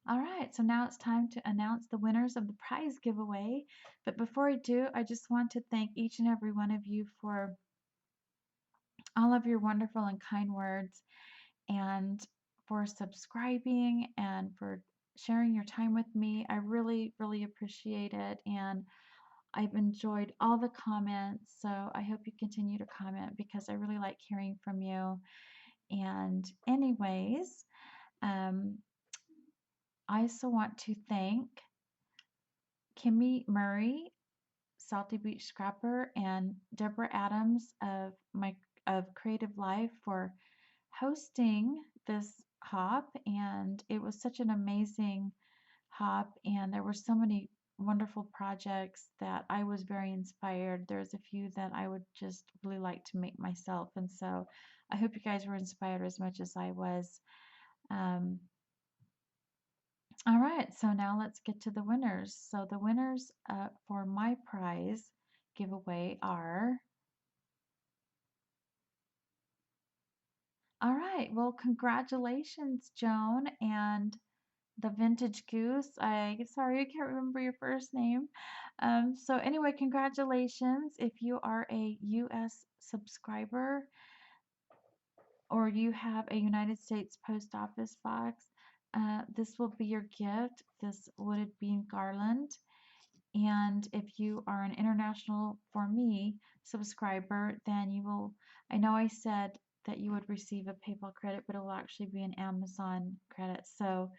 All right, so now it's time to announce the winners of the prize giveaway. But before I do, I just want to thank each and every one of you for all of your wonderful and kind words and for subscribing and for sharing your time with me. I really, really appreciate it. And I've enjoyed all the comments. So I hope you continue to comment because I really like hearing from you. And, anyways, um, I also want to thank Kimmy Murray, Salty Beach Scrapper, and Deborah Adams of Creative Life for hosting this hop. And it was such an amazing hop, and there were so many wonderful projects that I was very inspired. There's a few that I would just really like to make myself, and so I hope you guys were inspired as much as I was. Um, all right, so now let's get to the winners. So the winners for my prize giveaway are, all right, well, congratulations, Joan and the Vintage Goose. Sorry, I can't remember your first name. So anyway, congratulations. If you are a US subscriber or you have a United States Post Office box, this will be your gift, this wooded bean garland. And if you are an international for me subscriber, then you will, I know I said that you would receive a PayPal credit, but it will actually be an Amazon credit. So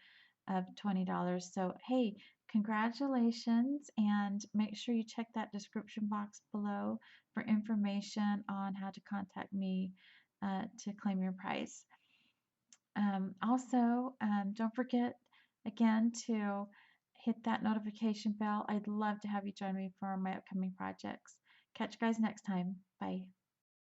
of $20. So, hey, congratulations, and make sure you check that description box below for information on how to contact me to claim your prize. Also, don't forget again to hit that notification bell. I'd love to have you join me for my upcoming projects. Catch you guys next time. Bye.